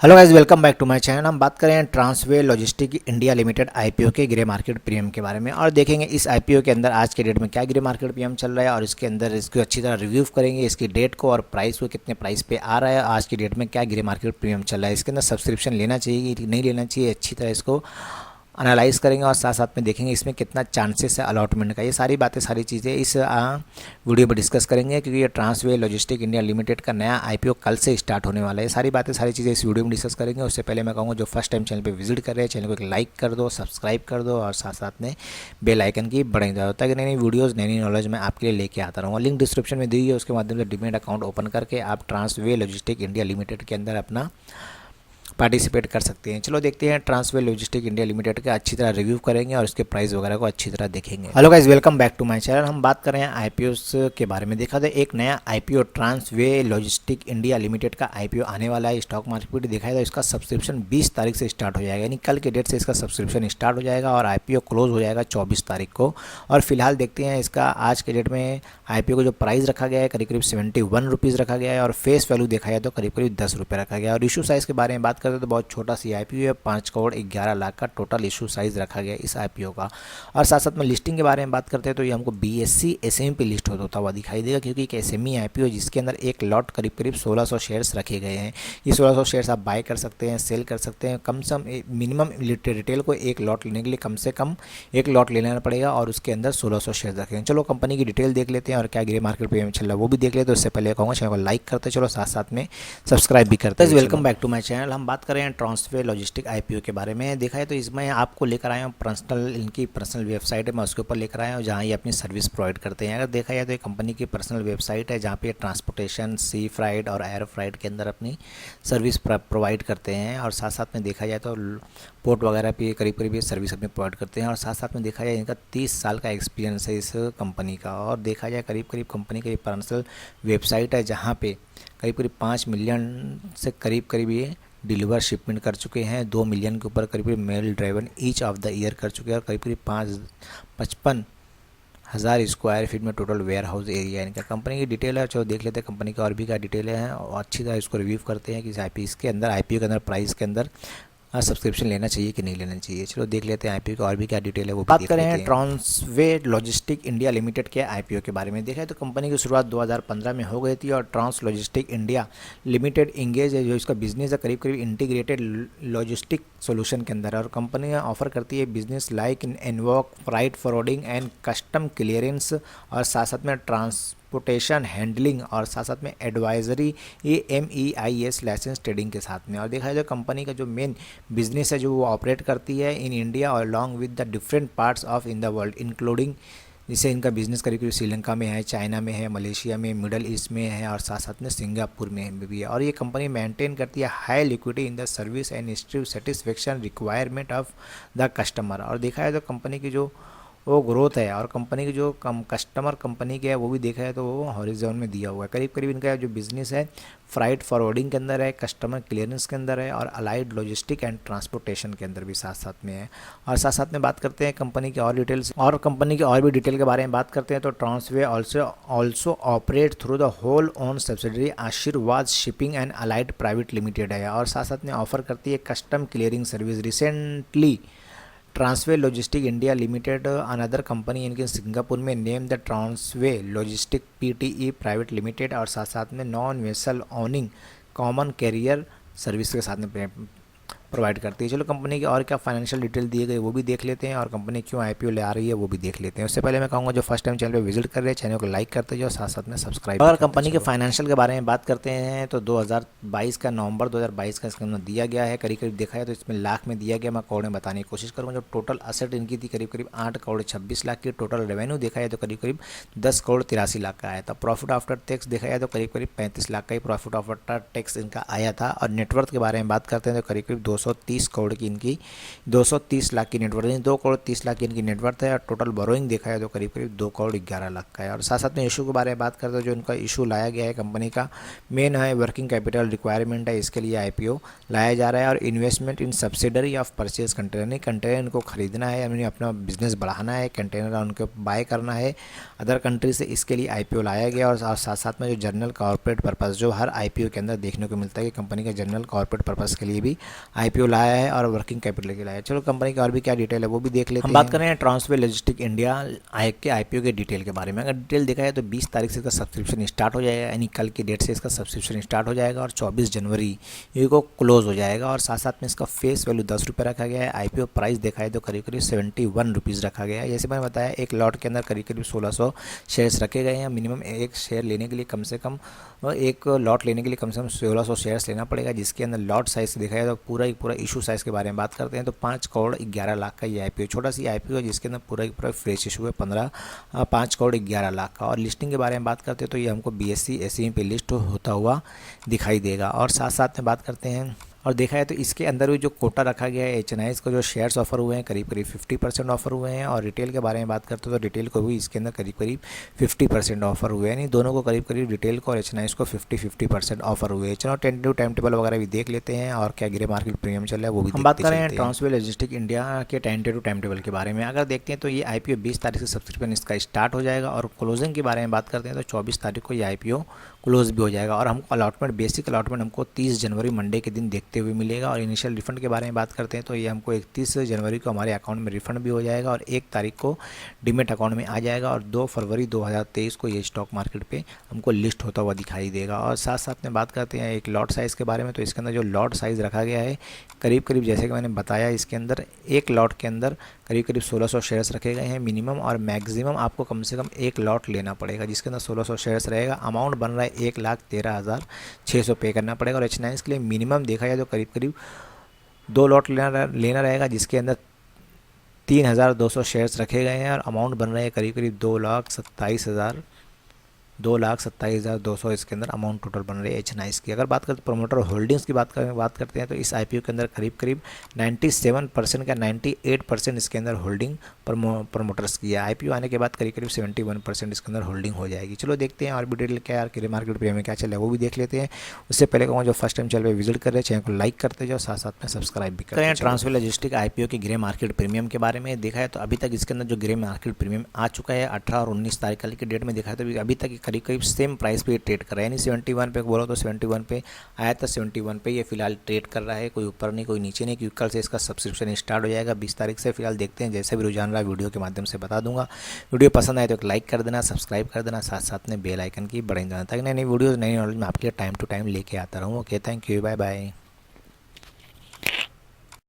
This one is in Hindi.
Hello guys, welcome back to my channel. हम बात करें Transway logistic India limited IPO के ग्रे मार्केट प्रीमियम के बारे में और देखेंगे इस आईपीओ के अंदर आज के डेट में क्या ग्रे मार्केट प्रीमियम चल रहा है और इसके अंदर इसको अच्छी तरह रिव्यू करेंगे, इसकी डेट को और प्राइस को, कितने प्राइस पे आ रहा है, आज की डेट में क्या ग्रे मार्केट प्रीमियम चल रहा है, इसके अंदर सब्सक्रिप्शन लेना चाहिए कि नहीं लेना चाहिए, अच्छी तरह इसको एनालाइज करेंगे और साथ साथ में देखेंगे इसमें कितना चांसेस है अलॉटमेंट का। ये सारी बातें, सारी चीज़ें इस वीडियो पर डिस्कस करेंगे क्योंकि ये ट्रांसवे लॉजिस्टिक इंडिया लिमिटेड का नया आईपीओ कल से स्टार्ट होने वाला है। ये सारी बातें, सारी चीज़ें इस वीडियो में डिस्कस करेंगे। उससे पहले मैं कहूँगा जो फर्स्ट टाइम चैनल पर विजिट कर रहे हैं, चैनल को एक लाइक कर दो, सब्सक्राइब कर दो और साथ साथ में बेल आइकन की बढ़ाई जाए ताकि नई नई वीडियोज़, नई नई नॉलेज मैं आपके लिए लेके आता रहूँगा। लिंक डिस्क्रिप्शन में दी है, उसके माध्यम से डीमैट अकाउंट ओपन करके आप ट्रांसवे लॉजिस्टिक इंडिया लिमिटेड के अंदर अपना पार्टिसिपेट कर सकते हैं। चलो देखते हैं ट्रांसवे लॉजिस्टिक इंडिया लिमिटेड का अच्छी तरह रिव्यू करेंगे और उसके प्राइस वगैरह को अच्छी तरह देखेंगे। Hello guys, welcome back to my channel. हम बात कर रहे हैं आईपीओ के बारे में। देखा जाए एक नया आईपीओ ट्रांसवे लॉजिस्टिक इंडिया लिमिटेड का आईपीओ आने वाला है स्टॉक मार्केट। देखा जाए इसका सब्सक्रिप्शन 20 तारीख से स्टार्ट हो जाएगा, यानी कल के डेट से इसका सब्सक्रिप्शन स्टार्ट हो जाएगा और आईपीओ क्लोज हो जाएगा 24 तारीख को। और फिलहाल देखते हैं इसका आज के डेट में आईपीओ को जो प्राइस रखा गया है करीब करीब 71 रुपीज़ रखा गया है और फेस वैल्यू देखा जाए तो करीब करीब 10 रुपये रखा गया है। और इशू साइज़ के बारे में बात करते हैं तो बहुत छोटा सी आईपीओ है, 5 करोड़ 11 लाख का टोटल इशू साइज़ रखा गया है इस आईपीओ का। और साथ साथ में लिस्टिंग के बारे में बात करते हैं तो ये हमको बीएससी एसएमई पे लिस्ट होता हुआ दिखाई देगा क्योंकि एक एसएमई आईपीओ जिसके अंदर एक लॉट करीब करीब 1600 शेयर्स रखे गए हैं। ये 1600 शेयर्स आप बाय कर सकते हैं, सेल कर सकते हैं। कम से कम मिनिमम रिटेल को एक लॉट लेने के लिए कम से कम एक लॉट लेना पड़ेगा और उसके अंदर 1600 शेयर रखे हैं। चलो कंपनी की डिटेल देख लेते हैं और क्या ग्रे मार्केट पे चल रहा है वो भी देख लेते हैं। उससे पहले कहूँगा चैनल को लाइक करते चलो, साथ साथ में सब्सक्राइब भी करते हैं। Welcome back to my channel. हम बात कर रहे हैं ट्रांसवे लॉजिस्टिक आईपीओ के बारे में। देखा है तो इसमें आपको लेकर आया हूँ पर्सनल, इनकी पर्सनल वेबसाइट है, मैं उसके ऊपर लेकर आया हूँ जहाँ ये अपनी सर्विस प्रोवाइड करते हैं। अगर देखा जाए तो ये कंपनी की पर्सनल वेबसाइट है जहाँ पे ट्रांसपोर्टेशन, सी फ्राइट और एयर फ्राइट के अंदर अपनी सर्विस प्रोवाइड करते हैं। और साथ साथ में देखा जाए तो पोर्ट वगैरह पे करीब करीब ये सर्विस अपनी प्रोवाइड करते हैं। और साथ साथ में देखा जाए इनका 30 साल का एक्सपीरियंस है इस कंपनी का। और देखा जाए करीब करीब कंपनी की पर्सनल वेबसाइट है जहाँ पे करीब करीब 5 मिलियन से करीब ये डिलीवर शिपमेंट कर चुके हैं। 2 मिलियन के ऊपर करीब mile driven each of the year कर चुके हैं और करीब 55,000 स्क्वायर फीट में टोटल वेयर हाउस एरिया है इनका। कंपनी की डिटेल है, चलो देख लेते हैं कंपनी की और भी क्या डिटेल है और अच्छी तरह इसको रिव्यू करते हैं कि आईपीओ के अंदर प्राइस के अंदर सब्सक्रिप्शन लेना चाहिए कि नहीं लेना चाहिए। चलो देख लेते हैं आईपीओ का और भी क्या डिटेल है वो बात करें ट्रांसवे लॉजिस्टिक इंडिया लिमिटेड के आईपीओ के बारे में। देखा तो कंपनी की शुरुआत 2015 में हो गई थी और trans logistic India limited engage है जो इसका बिजनेस है करीब करीब इंटीग्रेटेड लॉजिस्टिक सोल्यूशन के अंदर है। और कंपनी ऑफर करती है बिजनेस लाइक इन एनवॉक, freight forwarding and custom clearance और साथ साथ में ट्रांसपोर्टेशन हैंडलिंग और साथ साथ में एडवाइजरी AMEIS लाइसेंस ट्रेडिंग के साथ में। और देखा जाए तो कंपनी का जो मेन बिजनेस है जो वो ऑपरेट करती है इन इंडिया और along with the different parts of in the world including, जैसे इनका बिजनेस करीब करीब श्रीलंका में है, चाइना में है, मलेशिया में, मिडल ईस्ट में है और साथ साथ में सिंगापुर में भी है। और ये कंपनी मेंटेन करती है high liquidity in the service and इंस्ट्रू satisfaction requirement of the customer. और देखा है तो कंपनी की जो वो ग्रोथ है और कंपनी की जो कस्टमर कंपनी के है वो भी देखा है तो वो हॉरिजॉन में दिया हुआ है। करीब करीब इनका जो बिजनेस है फ्राइट फॉरवर्डिंग के अंदर है, कस्टमर क्लियरेंस के अंदर है और अलाइड लॉजिस्टिक एंड ट्रांसपोर्टेशन के अंदर भी साथ साथ में है। और साथ साथ में बात करते हैं कंपनी की और डिटेल्स और कंपनी की और भी डिटेल के बारे में बात करते हैं तो Transway also operate through the whole own subsidiary Ashirwad shipping and allied private limited है। और साथ साथ में ऑफर करती है custom clearing service. Recently Transway logistic India limited another company इनके सिंगापुर में name the Transway logistic PTE private limited और साथ साथ में non vessel owning common carrier service के साथ में प्रोवाइड करती है। चलो कंपनी की और क्या फाइनेंशियल डिटेल दिए गए वो भी देख लेते हैं और कंपनी क्यों आईपीओ ले आ रही है वो भी देख लेते हैं। उससे पहले मैं कहूँगा जो फर्स्ट टाइम चैनल पे विजिट कर रहे हैं चैनल को लाइक करते जाओ, साथ साथ में सब्सक्राइब। अगर कंपनी के फाइनेंशियल के बारे में बात करते हैं तो 2022 का नवंबर 2022 का इसका दिया गया है। करीब करीब देखा है तो इसमें लाख में दिया गया, मैं करोड़ में बताने की कोशिश करूँगा। जो टोटल असेट इनकी थी करीब करीब 8 करोड़ 26 लाख की। टोटल रेवेन्यू देखा है तो करीब करीब 10 करोड़ 83 लाख का आया था। प्रॉफिट आफ्टर टैक्स देखा जाए तो करीब करीब 35 लाख का ही प्रॉफिट आफ्टर टैक्स इनका आया था। और नेटवर्थ के बारे में बात करते हैं तो करीब करीब 230 करोड़ की इनकी 230 लाख की नेटवर्थ है, 2 करोड़ 30 लाख की इनकी नेटवर्थ है। और टोटल बोरोइंग देखा है तो करीब करीब 2 करोड़ 11 लाख का है। और साथ साथ में इशू के बारे में बात करते हैं, जो इनका इशू लाया गया है कंपनी का मेन है वर्किंग कैपिटल रिक्वायरमेंट है, इसके लिए IPO लाया जा रहा है। और investment in subsidiary of purchase container, container इनको खरीदना है, यानी अपना बिजनेस बढ़ाना है, कंटेनर उनको बाय करना है अदर कंट्री से, इसके लिए IPO लाया गया। और साथ साथ में जो जनरल कॉर्पोरेट पर्पस जो हर IPO के अंदर देखने को मिलता है कि कंपनी के जनरल कॉर्पोरेट पर्पस के लिए भी IPO लाया है और वर्किंग कैपिटल के लाया है। चलो कंपनी का और भी क्या डिटेल है वो भी देख लेते हैं। हम बात कर रहे हैं ट्रांसवे लॉजिस्टिक इंडिया के IPO के डिटेल के बारे में। अगर डिटेल देखा जाए तो 20 तारीख से इसका सब्सक्रिप्शन स्टार्ट हो जाएगा, यानी कल की डेट से इसका सब्सक्रिप्शन स्टार्ट हो जाएगा और 24 जनवरी ये को क्लोज हो जाएगा। और साथ साथ में इसका फेस वैल्यू 10 रुपये रखा गया है। IPO प्राइस देखा है तो करीब करीब 71 रुपीज़ रखा गया है। जैसे मैंने बताया एक लॉट के अंदर करीब करीब 1600 शेयर्स रखे गए हैं। मिनिमम एक शेयर लेने के लिए कम से कम एक लॉट लेने के लिए कम से कम 1600 शेयर्स लेना पड़ेगा, जिसके अंदर लॉट साइज़ देखा जाए तो पूरा इशू साइज़ के बारे में बात करते हैं तो 5 करोड़ 11 लाख का ये IPO, छोटा सी IPO है जिसके अंदर पूरा फ्रेश इशू है 5 करोड़ 11 लाख का। और लिस्टिंग के बारे में बात करते हैं तो ये हमको BSE SE पे लिस्ट होता हुआ दिखाई देगा। और साथ साथ में बात करते हैं और देखा है तो इसके अंदर भी जो कोटा रखा गया है HNIs को जो शेयर्स ऑफर हुए हैं करीब करीब 50% ऑफर हुए हैं। और रिटेल के बारे में बात करते हो तो रिटेल को भी इसके अंदर करीब करीब 50% ऑफर हुए हैं, यानी दोनों को करीब करीब रिटेल को और HNIs को 50% ऑफर हुए हैं। चलो टेंटेटिव टाइम टेबल वगैरह भी देख लेते हैं और क्या ग्रे मार्केट प्रीमियम चल रहा है वो भी हम बात कर रहे हैं ट्रांसवे लॉजिस्टिक इंडिया के टेंटेटिव टाइम टेबल के बारे में। अगर देखते हैं तो ये IPO 20 तारीख से सब्सक्रिप्शन इसका स्टार्ट हो जाएगा। और क्लोजिंग के बारे में बात करते हैं तो 24 तारीख को ये IPO क्लोज भी हो जाएगा। और हमको अलॉटमेंट बेसिक अलॉटमेंट हमको 30 जनवरी मंडे के दिन देखते हुए मिलेगा। और इनिशियल रिफंड के बारे में बात करते हैं तो ये हमको 31 जनवरी को हमारे अकाउंट में रिफंड भी हो जाएगा और 1 तारीख को डीमेट अकाउंट में आ जाएगा। और 2 फरवरी 2023 को ये स्टॉक मार्केट पे हमको लिस्ट होता हुआ दिखाई देगा। और साथ साथ में बात करते हैं एक लॉट साइज़ के बारे में, तो इसके अंदर जो लॉट साइज़ रखा गया है करीब करीब जैसे कि मैंने बताया इसके अंदर एक लॉट के अंदर करीब करीब 1600 शेयर्स रखे गए हैं मिनिमम, और मैक्सिमम आपको कम से कम एक लॉट लेना पड़ेगा जिसके अंदर 1600 शेयर्स रहेगा। अमाउंट बन रहा है 1,13,600 पे करना पड़ेगा। और HNIs के लिए मिनिमम देखा जाए तो करीब करीब 2 लॉट लेना रहेगा जिसके अंदर 3,200 शेयर्स रखे गए हैं। और अमाउंट बन रहा है करीब करीब 2,27,200 इसके अंदर अमाउंट टोटल बन रही है HNIs की। अगर बात करते हैं प्रोमोटर होल्डिंग्स की बात करते हैं तो इस IPO के अंदर करीब करीब 97% का 98% इसके अंदर होल्डिंग प्रमोटर्स की है। IPO आने के बाद करीब करीब 71% इसके अंदर होल्डिंग हो जाएगी। चलो देखते हैं और भी डिटेल क्या यार ग्रे मार्केट प्रीमियम में क्या चल रहा है वो भी देख लेते हैं। उससे पहले कहूँगा जो फर्स्ट टाइम चैनल पे विजिट कर रहे हैं चैनल को लाइक करते जाओ, साथ साथ में सब्सक्राइब भी करें। ट्रांसवे लॉजिस्टिक IPO की ग्रे मार्केट प्रीमियम के बारे में देखा है तो अभी तक इसके अंदर जो ग्रे मार्केट प्रीमियम आ चुका है 18 और 19 तारीख कल की डेट में देखा है तो अभी तक करीब करीब सेम प्राइस पे ट्रेड कर रहा है, यानी 71 पे बोलो तो 71 पे आया था, 71 पे ये फिलहाल ट्रेड कर रहा है, कोई ऊपर नहीं कोई नीचे नहीं, क्योंकि कल से इसका सब्सक्रिप्शन स्टार्ट हो जाएगा 20 तारीख से। फिलहाल देखते हैं जैसे भी रुझान रहा वीडियो के माध्यम से बता दूंगा। वीडियो पसंद आए तो एक लाइक कर देना, सब्सक्राइब कर देना, साथ साथ में बेल आइकन की बटन दबाना ताकि नई वीडियोज़ नई नॉलेज में आपके लिए टाइम टू टाइम लेके आता रहूँ। Okay, thank you, bye bye.